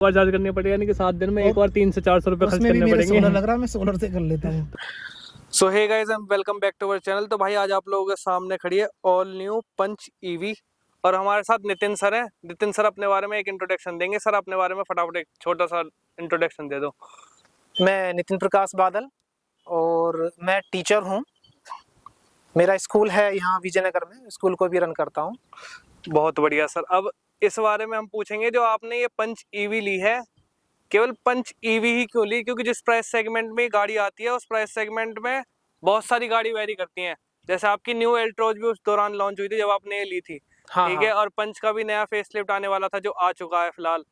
बार charge करनी पड़ेगा, यानी कि 7 दिन में एक बार 300 से 400 रुपए खर्च करने पड़ेंगे। सोलर लग रहा है, मैं सोलर से कर लेता हूँ। So hey guys, and welcome back to our channel. तो भाई आज आप लोगों के सामने खड़ी है ऑल न्यू पंच ईवी और हमारे साथ नितिन सर हैं। नितिन सर अपने बारे में एक इंट्रोडक्शन देंगे। सर अपने बारे में फटाफट एक छोटा सा इंट्रोडक्शन दे दो। मैं नितिन प्रकाश बादल और मैं टीचर हूँ। मेरा स्कूल है यहाँ विजयनगर में, स्कूल को भी रन करता हूँ। बहुत बढ़िया सर। अब इस बारे में हम पूछेंगे, जो आपने ये पंच ईवी ली है, केवल पंच ईवी ही क्यों ली? क्योंकि जिस प्राइस सेगमेंट में गाड़ी आती है उस प्राइस सेगमेंट में बहुत सारी गाड़ी वेरी करती हैं। जैसे आपकी न्यू एल्ट्रोज भी उस दौरान लॉन्च हुई थी जब आपने ये ली थी, ठीक है। और पंच का भी नया फेसलिफ्ट आने वाला था जो आ चुका है फिलहाल।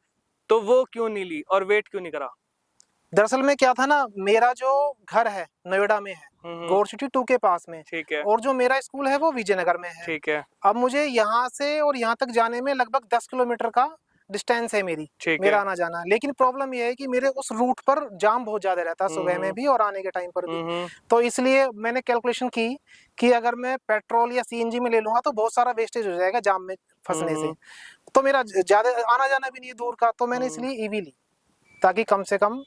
तो वो क्यों नहीं ली और वेट क्यों नहीं करा? दरअसल में क्या था ना, मेरा जो घर है नोएडा में है, गौर सिटी 2 के पास में, ठीक है। और जो मेरा स्कूल है वो विजयनगर में है, ठीक है। अब मुझे यहाँ से और यहाँ तक जाने में लगभग 10 किलोमीटर का डिस्टेंस है मेरा आना जाना। लेकिन प्रॉब्लम ये है कि मेरे उस रूट पर जाम बहुत ज्यादा रहता है, सुबह में भी और आने के टाइम पर भी। तो इसलिए मैंने कैलकुलेशन की कि अगर मैं पेट्रोल या सीएनजी में ले लूंगा तो बहुत सारा वेस्टेज हो जाएगा जाम में फंसने से। तो मेरा ज्यादा आना जाना भी नहीं है दूर का, तो मैंने इसलिए ईवी ली ताकि कम से कम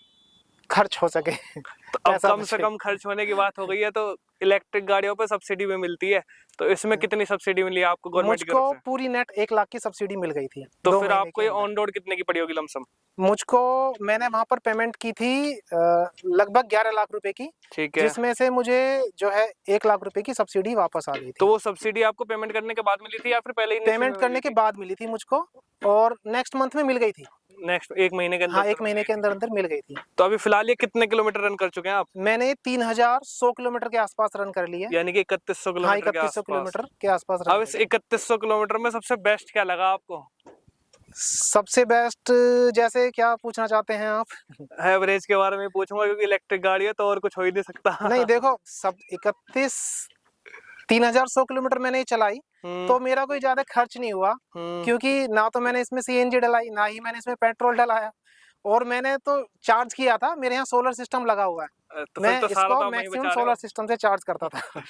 खर्च हो सके। तो अब कम से कम खर्च होने की बात हो गई है, तो इलेक्ट्रिक गाड़ियों पे सब्सिडी भी मिलती है। तो इसमें कितनी सब्सिडी मिली आपको गवर्नमेंट की तरफ से? मुझको पूरी नेट 1 लाख की सब्सिडी मिल गई थी। तो फिर आपको ये ऑन रोड कितने की पड़ी होगी लमसम? मुझको मैंने वहां पर पेमेंट की थी लगभग 11 लाख रुपए की, ठीक है। जिसमें से मुझे जो है 1 लाख रुपए की सब्सिडी वापस आ गई थी। तो वो सब्सिडी आपको पेमेंट करने के बाद मिली थी या फिर पहले ही? पेमेंट करने के बाद मिली थी मुझको, और नेक्स्ट मंथ में मिल गई थी। नेक्स्ट 1 महीने के अंदर? हाँ, 1 महीने के अंदर अंदर मिल गई थी। तो अभी फिलहाल ये कितने किलोमीटर रन कर चुके हैं आप? मैंने 3100 किलोमीटर के आसपास रन कर लिया, यानी कि 3100 किलोमीटर। हाँ, 3100 किलोमीटर के आसपास। अब इस 3100 किलोमीटर में सबसे बेस्ट क्या लगा आपको? सबसे बेस्ट जैसे क्या पूछना चाहते हैं आप? एवरेज के बारे में पूछूंगा, क्योंकि इलेक्ट्रिक गाड़ी है तो और कुछ हो ही नहीं सकता। नहीं देखो, सब 3100 किलोमीटर मैंने चलाई तो मेरा कोई ज्यादा खर्च नहीं हुआ, क्योंकि ना तो मैंने इसमें सीएनजी डलाई, ना ही मैंने इसमें पेट्रोल डलाया, और मैंने तो चार्ज किया था। मेरे यहाँ सोलर सिस्टम लगा हुआ है, तो मैं तो इसको मैक्सिमम सोलर सिस्टम से चार्ज करता था।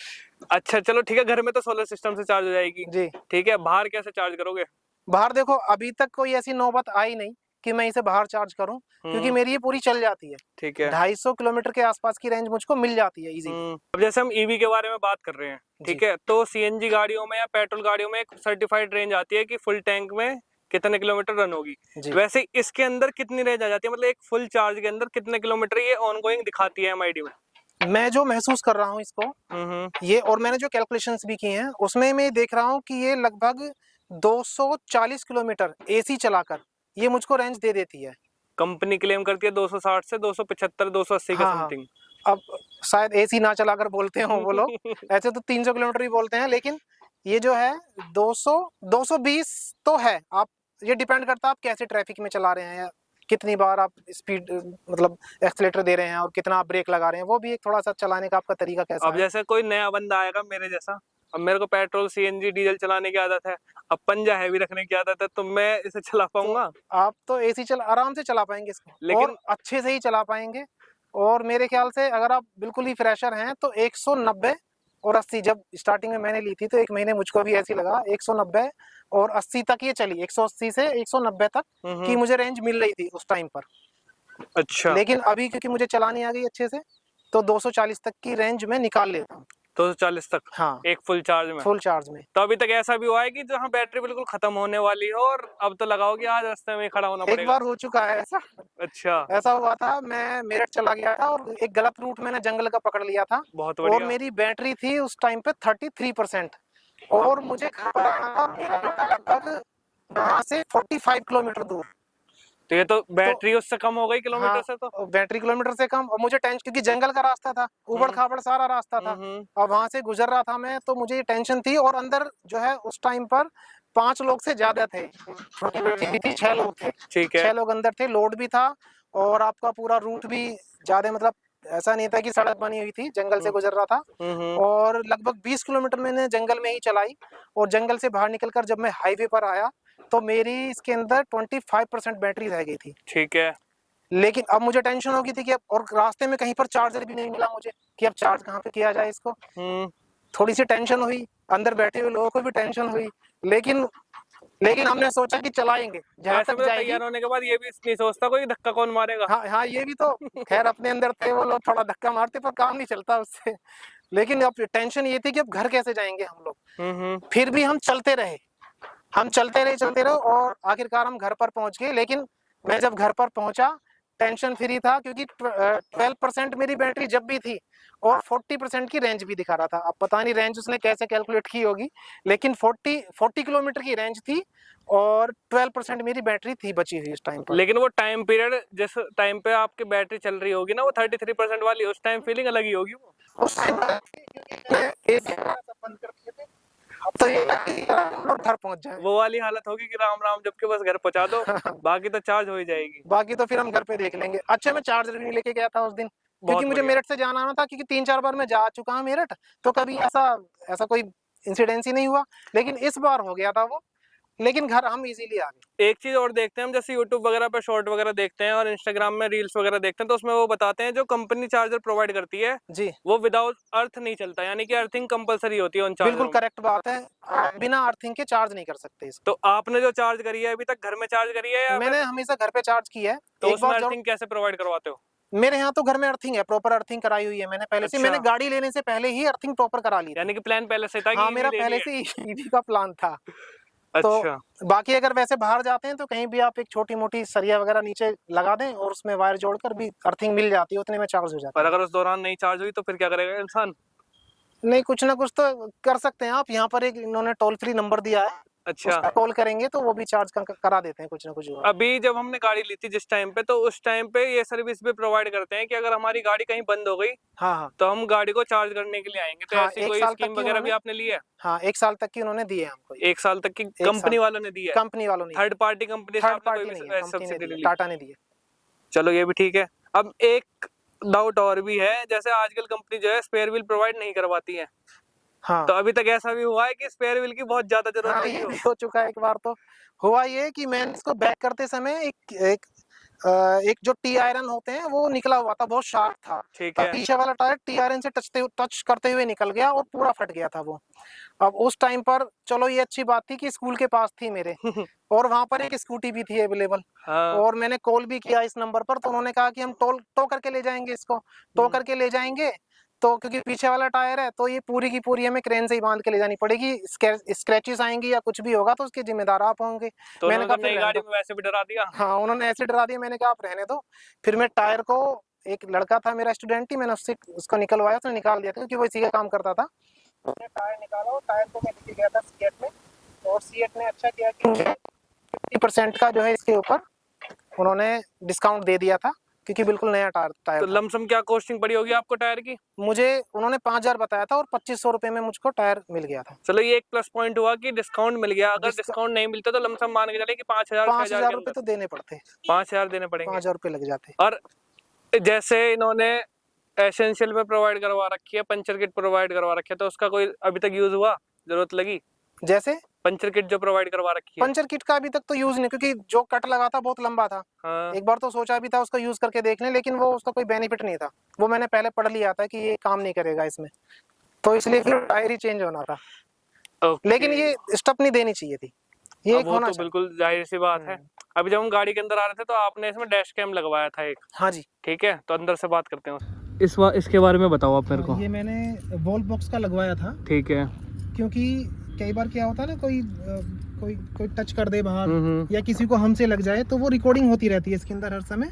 अच्छा चलो ठीक है, घर में तो सोलर सिस्टम से चार्ज हो जाएगी जी, ठीक है। बाहर कैसे चार्ज करोगे? बाहर देखो, अभी तक कोई ऐसी नौबत आई नहीं कि मैं इसे बाहर चार्ज करूं, क्योंकि मेरी ये पूरी चल जाती है। ठीक है। 250 किलोमीटर के आसपास की रेंज मुझको मिल जाती है इजी। अब जैसे हम ईवी के बारे में बात कर रहे हैं, ठीक है, तो सीएनजी गाड़ियों में या पेट्रोल गाड़ियों में एक सर्टिफाइड रेंज आती है कि फुल टैंक में कितने किलोमीटर रन होगी। वैसे इसके अंदर कितनी रेंज आ जाती है? मतलब एक फुल चार्ज के अंदर कितने किलोमीटर ये ऑनगोइंग दिखाती है एमआईडी में? मैं जो महसूस कर रहा हूँ इसको, ये, और मैंने जो कैलकुलेशंस भी किए हैं उसमें मैं देख रहा हूँ कि ये लगभग 240 किलोमीटर एसी चलाकर ये मुझको रेंज दे देती है। कंपनी क्लेम करती है 260 से 275 280 के समथिंग। अब शायद एसी ना चलाकर बोलते हो वो लोग, ऐसे तो 300 किलोमीटर भी बोलते हैं, लेकिन ये जो है 200 220 तो है। आप, ये डिपेंड करता है आप कैसे ट्रैफिक में चला रहे हैं, कितनी बार आप स्पीड मतलब एक्सीलेटर दे रहे हैं और कितना आप ब्रेक लगा रहे हैं, वो भी एक थोड़ा सा चलाने का आपका तरीका कैसा है। अब जैसे कोई नया बंदा आएगा मेरे जैसा, अब मेरे को पेट्रोल सीएनजी डीजल चलाने की आदत है, अब पंजा हैवी रखने की आदत है, तो मैं इसे चला पाऊंगा? तो आप तो एसी आराम से चला पाएंगे इसको, लेकिन और अच्छे से ही चला पाएंगे। और मेरे ख्याल से अगर आप बिल्कुल ही फ्रेशर हैं तो 190 और 80, जब स्टार्टिंग में मैंने ली थी तो 1 महीने मुझको भी ऐसी लगा, 190 और 80 तक ये चली, 180 से 190 तक की मुझे रेंज मिल रही थी उस टाइम पर। अच्छा। लेकिन अभी क्योंकि मुझे चलानी आ गई अच्छे से, तो 240 तक की रेंज में निकाल लेता हूँ। 240 तक? हाँ, एक फुल चार्ज में? फुल चार्ज में। तो अभी तक ऐसा भी हुआ है कि जहाँ बैटरी बिल्कुल खत्म होने वाली हो और अब तो लगाओगे आज रास्ते में खड़ा होना पड़ेगा? एक बार हो चुका है ऐसा। अच्छा। ऐसा हुआ था, मैं मेरठ चला गया था और एक गलत रूट मैंने जंगल का पकड़ लिया था। बहुत बढ़िया। और मेरी बैटरी थी उस टाइम पे 33%, और मुझे घर पर आना था लगभग वहाँ से 45 किलोमीटर दूर। तो ये तो बैटरी उससे कम हो गई किलोमीटर। हाँ, से तो बैटरी किलोमीटर से कम, और मुझे टेंशन, क्योंकि जंगल का रास्ता था, उबड़ खाबड़ सारा रास्ता था, और वहां से गुजर रहा था मैं, तो मुझे टेंशन थी। और अंदर जो है उस टाइम पर 5 लोग से ज्यादा थे, 6 लोग थे। ठीक है, 6 लोग अंदर थे, लोड भी था, और आपका पूरा रूट भी ज्यादा, मतलब ऐसा नहीं था कि सड़क बनी हुई थी, जंगल से गुजर रहा था। और लगभग 20 किलोमीटर मैंने जंगल में ही चलाई, और जंगल से बाहर निकलकर जब मैं हाईवे पर आया तो मेरी इसके अंदर 25% बैटरी रह गई थी। ठीक है। लेकिन अब मुझे टेंशन हो गई थी कि अब, और रास्ते में कहीं पर चार्जर भी नहीं मिला मुझे कि अब चार्ज कहाँ पे किया जाए इसको। थोड़ी सी टेंशन हुई, अंदर बैठे हुए लोगों को भी टेंशन हुई, लेकिन लेकिन हमने सोचा कि चलाएंगे जहाँ ऐसे तक में जाएगी। तैयार होने के बाद ये भी नहीं सोचता कोई धक्का कौन मारेगा। हाँ हाँ, ये भी तो खैर अपने अंदर थे वो लोग, थोड़ा धक्का मारते पर काम नहीं चलता उससे। लेकिन अब टेंशन ये थी कि अब घर कैसे जाएंगे हम लोग। फिर भी हम चलते रहे, चलते रहे और आखिरकार हम घर पर पहुंच गए। लेकिन मैं जब घर पर पहुंचा टेंशन फ्री था, क्योंकि 12% मेरी बैटरी जब भी थी और 40% की रेंज भी दिखा रहा था। अब पता नहीं रेंज उसने कैसे कैलकुलेट की होगी, लेकिन 40 किलोमीटर की रेंज थी और 12% मेरी बैटरी थी बची हुई इस टाइम पर। लेकिन वो टाइम पीरियड जिस टाइम पे आपकी बैटरी चल रही होगी ना, वो 33% वाली, उस टाइम फीलिंग अलग ही होगी वो। उस टाइम अब तो ये घर पहुंच जाए, वो वाली हालत होगी कि राम राम जबकि बस घर पहुंचा दो, बाकी तो चार्ज हो ही जाएगी। बाकी तो फिर हम घर पे देख लेंगे। अच्छा मैं चार्जर भी लेके गया था उस दिन, क्योंकि मुझे मेरठ से जाना आना था, क्योंकि 3-4 बार मैं जा चुका हूँ मेरठ, तो कभी ऐसा कोई इंसिडेंस ही नहीं हुआ। लेकिन इस बार हो गया था वो, लेकिन घर हम इजीली आ गए। एक चीज और देखते हैं हम, जैसे यूट्यूब वगैरह पे शॉर्ट वगैरह देखते हैं और इंस्टाग्राम में रील्स वगैरह देखते हैं, तो उसमें वो बताते हैं जो कंपनी चार्जर प्रोवाइड करती है जी, वो विदाउट अर्थ नहीं चलता, यानी कि अर्थिंग कंपलसरी होती है उन चार्जरों बिल्कुल में। करेक्ट बात है, आप बिना अर्थिंग के चार्ज नहीं कर सकते इसको। तो आपने जो चार्ज करी है अभी तक घर में चार्ज करी है या मैंने हमेशा घर पे चार्ज किया है। तो एक उसमें बार अर्थिंग कैसे प्रोवाइड करवाते हो? मेरे यहाँ तो घर में अर्थिंग है, प्रॉपर अर्थिंग कराई हुई है मैंने पहले से। अच्छा। मैंने गाड़ी लेने से पहले ही अर्थिंग प्रॉपर करा ली थी। यानी कि प्लान पहले से था कि हाँ, EV मेरा लेनी पहले है। से ईवी का प्लान था। अच्छा। तो बाकी अगर वैसे बाहर जाते हैं तो कहीं भी आप एक छोटी मोटी सरिया वगैरह नीचे लगा दें और उसमें वायर जोड़कर भी अर्थिंग मिल जाती है, उतने में चार्ज हो जाता पर है। अगर उस दौरान नहीं चार्ज हुई तो फिर क्या करेगा इंसान? नहीं, कुछ ना कुछ तो कर सकते हैं आप। यहाँ पर एक इन्होंने टोल फ्री नंबर दिया है, अच्छा। उसका कॉल करेंगे तो वो भी चार्ज करा देते हैं कुछ ना कुछ। अभी जब हमने गाड़ी ली थी जिस टाइम पे, तो उस टाइम पे ये सर्विस भी प्रोवाइड करते हैं कि अगर हमारी गाड़ी कहीं बंद हो गई हाँ हाँ तो हम गाड़ी को चार्ज करने के लिए आएंगे। तो हाँ, ऐसी 1 कोई साल तक स्कीम की वगैरह भी उन्होंने, आपने ली है? हाँ 1 साल तक की उन्होंने दिए हमको। 1 साल तक की 1 कंपनी साल वालों ने दी है? कंपनी वालों ने, थर्ड पार्टी कंपनी से थर्ड आपने पार्टी कोई नहीं है, भी कंपनी ने सब्सिडी दी, ली? टाटा ने दी है। चलो ये भी ठीक है। अब एक डाउट और भी है, जैसे आजकल कंपनी जो है स्पेयर व्हील प्रोवाइड नहीं करवाती है, हाँ तो अभी तक ऐसा भी हुआ है कि स्पेयर व्हील की बहुत ज्यादा जरूरत हाँ, पड़ी ये हो? भी हो चुका है। एक बार तो हुआ ये कि मैंने इसको बैक करते समय एक जो टी आयरन होते हैं वो निकला हुआ था, बहुत शार्प था। ठीक है। पीछे वाला टायर टी आयरन से टच करते हुए निकल गया और पूरा फट गया था वो। अब उस टाइम पर चलो ये अच्छी बात थी कि स्कूल के पास थी मेरे और वहां पर एक स्कूटी भी थी अवेलेबल। हाँ। और मैंने कॉल भी किया इस नंबर पर, तो उन्होंने कहा कि हम टो करके ले जाएंगे इसको, टो करके ले जाएंगे। तो क्योंकि पीछे वाला टायर है तो ये पूरी की पूरी हमें क्रेन से ही बांध के ले जानी पड़ेगी। स्क्रैचेस आएंगी या कुछ भी होगा तो उसके जिम्मेदार आप होंगे। तो मैंने कहा तो फिर नई रहने गाड़ी दो। में वैसे भी डरा दिया। हाँ, उन्होंने ऐसे डरा दिया, मैंने कहा आप रहने दो। फिर मैं टायर को, एक लड़का था मेरा स्टूडेंट ही, मैंने उससे उसको निकलवाया, उसने निकाल दिया था क्योंकि वो इसी का काम करता था। उसने टायर निकाला और टायर को मैं लेके गया था सीएट में, और सीएट ने अच्छा किया कि 50% का जो है इसके ऊपर उन्होंने डिस्काउंट दे दिया था, क्योंकि बिल्कुल नया टायर तो था। लमसम क्या कॉस्टिंग पड़ी होगी आपको टायर की? मुझे उन्होंने 5000 बताया था और 2500 रुपए में मुझको टायर मिल गया था। चलो ये एक प्लस पॉइंट हुआ कि डिस्काउंट मिल गया। अगर डिस्काउंट नहीं मिलता तो लमसम मान के चले कि 5000 6000 के रुपए अंदर तो देने पड़ते, 5000 देने पड़ेंगे। 5000 रुपए लग जाते। और जैसे इन्होंने एसेंशियल में प्रोवाइड करवा रखी है, पंचर किट प्रोवाइड करवा रखी है, तो उसका कोई अभी तक यूज हुआ, जरूरत लगी? जैसे पंचर किट जो प्रोवाइड करवा रखी है। पंचर किट का अभी तक तो यूज नहीं, क्योंकि जो कट लगा था बहुत लंबा था। हाँ। एक बार तो सोचा भी था उसको यूज करके देख लें, लेकिन वो उसका कोई बेनिफिट नहीं था। वो मैंने पहले पढ़ लिया था कि ये काम नहीं करेगा इसमें, तो इसलिए फिर टायर ही चेंज होना था। ओके। लेकिन ये स्टेप नहीं देनी चाहिए थी, ये एक वो होना तो चाहिए। बिल्कुल जाहिर सी बात है। अभी जब हम गाड़ी के अंदर आ रहे थे तो आपने इसमें डैश कैम लगवाया था एक। हाँ जी, ठीक है, तो अंदर से बात करते हैं इसके बारे में बताओ आप मेरे को। ये मैंने वॉल बॉक्स का लगवाया था। ठीक है। क्योंकि कई बार क्या होता है ना, कोई टच कर दे बाहर या किसी को हमसे लग जाए तो वो रिकॉर्डिंग होती रहती है इसके अंदर हर समय।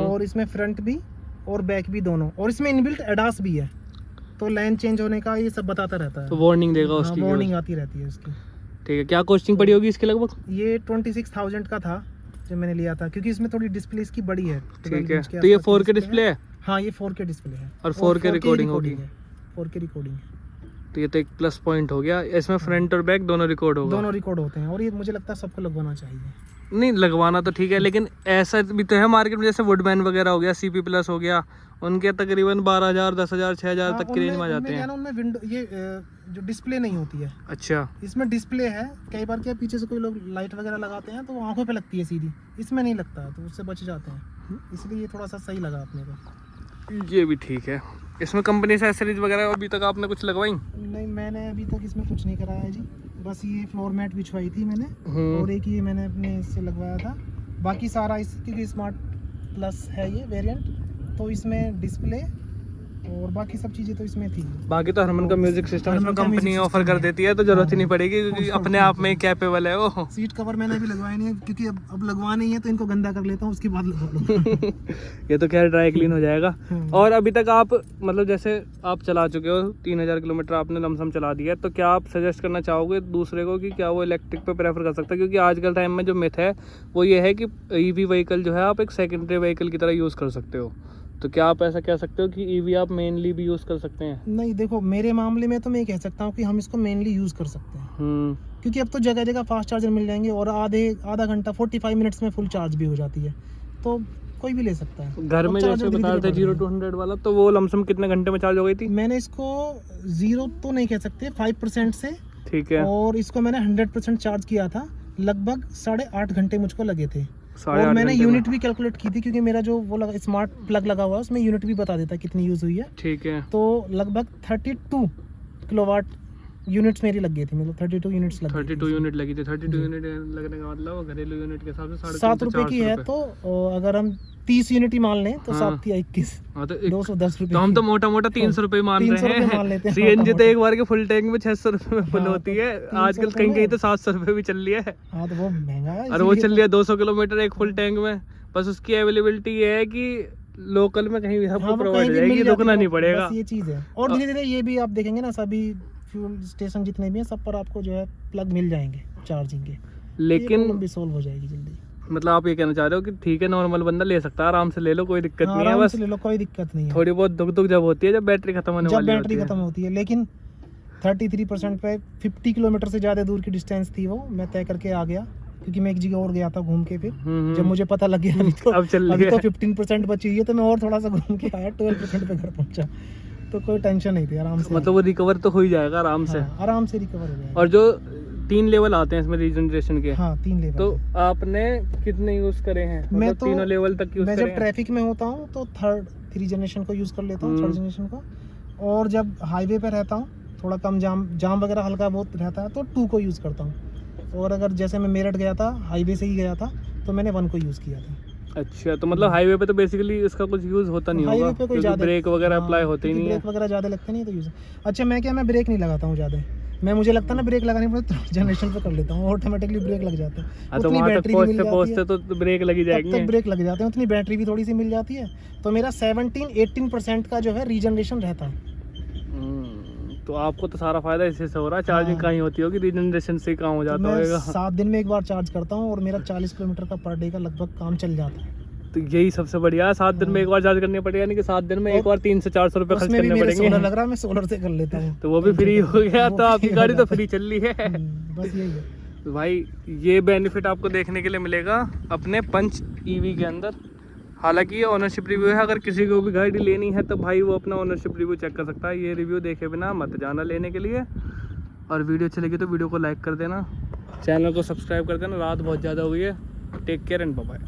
और इसमें फ्रंट भी और बैक भी दोनों, और इसमें इनबिल्ट एडास भी है, तो लाइन चेंज होने का ये सब बताता रहता है, तो वार्निंग देगा उसकी। वार्निंग आती रहती है उसकी। ठीक है, क्या कॉस्टिंग पड़ी होगी इसके लगभग? ये 26,000 का था जब मैंने लिया था, क्योंकि इसमें थोड़ी डिस्प्ले इसकी बड़ी है। ठीक है, तो ये 4K डिस्प्ले है? हाँ, ये 4K डिस्प्ले है और 4K रिकॉर्डिंग होगी। 4K रिकॉर्डिंग है, तो ये तो एक प्लस पॉइंट हो गया। इसमें फ्रंट और बैक दोनों रिकॉर्ड होगा? दोनों रिकॉर्ड होते हैं, और ये मुझे लगता है सबको लगवाना चाहिए। नहीं, लगवाना तो ठीक है, लेकिन ऐसा भी तो है मार्केट में, जैसे वुडमैन वगैरह हो गया, CP प्लस हो गया, उनके तकरीबन 12,000 10,000 6,000 तक की रेंज में आ जाते हैं। उनमें विंडो ये जो डिस्प्ले नहीं होती है। अच्छा। इसमें डिस्प्ले है। कई बार क्या पीछे से कोई लोग लाइट वगैरह लगाते हैं तो वो आंखों पे लगती है सीधी, इसमें नहीं लगता है, तो उससे बच जाते हैं, इसलिए ये थोड़ा सा सही लगा अपने को। ये भी ठीक है। इसमें कंपनी से एक्सेसरीज वगैरह अभी तक आपने कुछ लगवाई? नहीं, मैंने अभी तक इसमें कुछ नहीं कराया है जी। बस ये फ्लोर मैट बिछवाई थी मैंने, और एक ये मैंने अपने इससे लगवाया था। बाकी सारा इस, क्योंकि स्मार्ट प्लस है ये वेरिएंट, तो इसमें डिस्प्ले और बाकी सब चीज़ें तो इसमें थी। बाकी तो हरमन का म्यूजिक सिस्टम इसमें हरमन का कंपनी म्यूजिक ऑफर सिस्टम कर है। देती है, तो जरूरत ही नहीं पड़ेगी, क्योंकि उसको अपने आप में कैपेबल है वो। सीट कवर मैंने अभी लगवाए नहीं है, क्योंकि अब लगवाना ही है तो इनको गंदा कर लेता हूँ, उसके बाद लगवा लूँगा। ये तो खैर ड्राई क्लीन हो जाएगा। हाँ। और अभी तक आप मतलब जैसे आप चला चुके हो 3000 किलोमीटर आपने लमसम चला दिया है, तो क्या आप सजेस्ट करना चाहोगे दूसरे को कि क्या वो इलेक्ट्रिक पे प्रेफर कर सकता है? क्योंकि आजकल टाइम में जो मिथ है वो ये है कि ईवी व्हीकल जो है आप एक सेकेंडरी व्हीकल की तरह यूज़ कर सकते हो, तो क्या आप ऐसा कह सकते हो कि ईवी आप मेनली भी यूज़ कर सकते हैं? नहीं, देखो मेरे मामले में तो मैं कह सकता हूँ कि हम इसको मेनली यूज़ कर सकते हैं, क्योंकि अब तो जगह जगह फास्ट चार्जर मिल जाएंगे, और आधा घंटा 45 मिनट्स में फुल चार्ज भी हो जाती है, तो कोई भी ले सकता है। घर में जैसे बता रहे थे 0 to 100 वाला, तो वो लमसम कितने घंटे में चार्ज हो गई थी? मैंने इसको 0 तो नहीं कह सकते, 5% से, ठीक है, और इसको मैंने 100% चार्ज किया था, लगभग 8.5 घंटे मुझको लगे थे। और 8.5 मैंने घंटे में। यूनिट भी कैलकुलेट की थी, क्योंकि मेरा जो वो लगा स्मार्ट प्लग लगा हुआ है, उसमें यूनिट भी बता देता है कितनी यूज़ हुई है। ठीक है, तो लगभग 32 किलोवाट यूनिट्स मेरी लग गई थी, मतलब 32 यूनिट्स लग गई 32 यूनिट लगी थी। 32 यूनिट लगने का मतलब वो घरेलू यूनिट के हिसाब से 350 7 रुपए की है, तो अगर हम 30 यूनिट ही मान लें तो हाँ। 7 या 21, हाँ, तो 210 रुपए तो हम की। तो मोटा मोटा 300 रुपए मान 300 रहे रुपए मान हैं। लेते हैं, सीएनजी तो मोटा-मोटा। एक बार के फुल टैंक में 600 रुपए में फुल हाँ, होती तो है, 300 आजकल रुपए कहीं कहीं में। तो 700 रुपए भी चल रही है, हाँ, तो वो महंगा है, और वो इसीलिए चल रही है 200 किलोमीटर एक फुल टैंक में। बस उसकी अवेलेबिलिटी ये है कि लोकल में कहीं भी हाँ, आपको वो प्रोवाइड कहीं हो भी जाएगी, मिल जाती रुकना है, नहीं पड़ेगा। बस ये चीज़ है। और धीरे धीरे ये भी आप देखेंगे ना, सभी फ्यूल स्टेशन जितने भी हैं, सब पर आपको जो है प्लग मिल जाएंगे चार्जिंग के, लेकिन प्रॉब्लम भी सॉल्व हो जाएगी जल्दी। मतलब आप ये कहना चाह रहे हो कि ठीक है नॉर्मल बंदा ले सकता है, आराम से ले लो, कोई दिक्कत हाँ, नहीं है, आराम बस से ले लो, कोई दिक्कत नहीं है। थोड़ी बहुत दुख जब होती है जब बैटरी खत्म होने जब वाली बैटरी होती खत्म होती है, लेकिन 33% पे 50 किलोमीटर से ज़्यादा दूर की डिस्टेंस थी, वो मैं तय करके आ गया, क्योंकि मैं एक जगह और गया था घूम के। फिर जब मुझे पता लग गया अभी तो अब चल अभी रही तो है। 15% बची हुई है, तो मैं और थोड़ा सा घूम के आया, 12% पे घर पहुंचा, तो कोई टेंशन नहीं थी, आराम से। मतलब वो रिकवर तो हो ही जाएगा आराम से। हाँ, आराम से रिकवर हो जाएगा। और जो 3 लेवल आते हैं इसमें रीजनरेशन के, हाँ, 3 लेवल। तो आपने कितने यूज करे हैं? मैं मतलब तो तीनों लेवल तक यूज मैं करे जब हैं? ट्रैफिक में होता हूँ तो 3 जनरेशन को यूज़ कर लेता हूँ, 3rd जनरेशन को, और जब हाईवे पे रहता हूँ, थोड़ा कम जाम वगैरह हल्का बहुत रहता है, तो 2 को यूज़ करता हूँ। और अगर जैसे मैं मेरठ गया था, हाईवे से ही गया था, तो मैंने 1 को यूज़ किया था। अच्छा, तो मतलब हाईवे पे तो बेसिकली इसका कुछ यूज होता नहीं हाईवे होगा, पे कोई क्योंकि ज़्यादा ब्रेक वगैरह अप्लाई होते ही नहीं है। ब्रेक वगैरह ज़्यादा लगते नहीं, तो यूज़। अच्छा, मैं ब्रेक नहीं लगाता हूँ ज़्यादा, मुझे लगता है ना ब्रेक लगाने पड़े, 3rd जनरेशन पे कर लेता हूँ, ऑटोमेटिकली ब्रेक लग जाता है। हाँ, तो उतनी वहाँ तक बैटरी भी मिल जाती पहुँचते है, तो ब्रेक लगी तब जाएगी। तक ब्रेक लग जाते हैं, उतनी बैटरी भी थोड़ी सी मिल जाती है, तो मेरा 17-18% का जो है रीजनरेशन रहता है। तो आपको तो सारा फायदा इसी से हो रहा है, चार्जिंग हाँ। कहीं होती होगी, रीजनरेशन से काम हो तो जाता मैं होगा। 7 दिन में एक बार चार्ज करता हूँ, और मेरा 40 किलोमीटर का पर डे का लगभग काम चल जाता है। तो यही सबसे बढ़िया है, 7 दिन में एक बार चार्ज करनी पड़ेगा, यानी कि 7 दिन में एक बार 300 से 400 रुपए खर्च उसमें भी करने मेरे सोलर पड़ेंगे। लग रहा है, मैं सोलर से कर लेता हूँ, तो वो भी फ्री हो गया, वो तो आपकी free हो गाड़ी तो जाता है। फ्री चल रही है। बस यही है। तो भाई ये बेनिफिट आपको देखने के लिए मिलेगा अपने पंच ईवी के अंदर। हालांकि ये ओनरशिप रिव्यू है, अगर किसी को भी गाड़ी लेनी है तो भाई वो अपना ओनरशिप रिव्यू चेक कर सकता है, ये रिव्यू देखे बिना मत जाना लेने के लिए। और वीडियो अच्छी लगी तो वीडियो को लाइक कर देना, चैनल को सब्सक्राइब कर देना। रात बहुत ज़्यादा हो गई है। Take care and bye bye.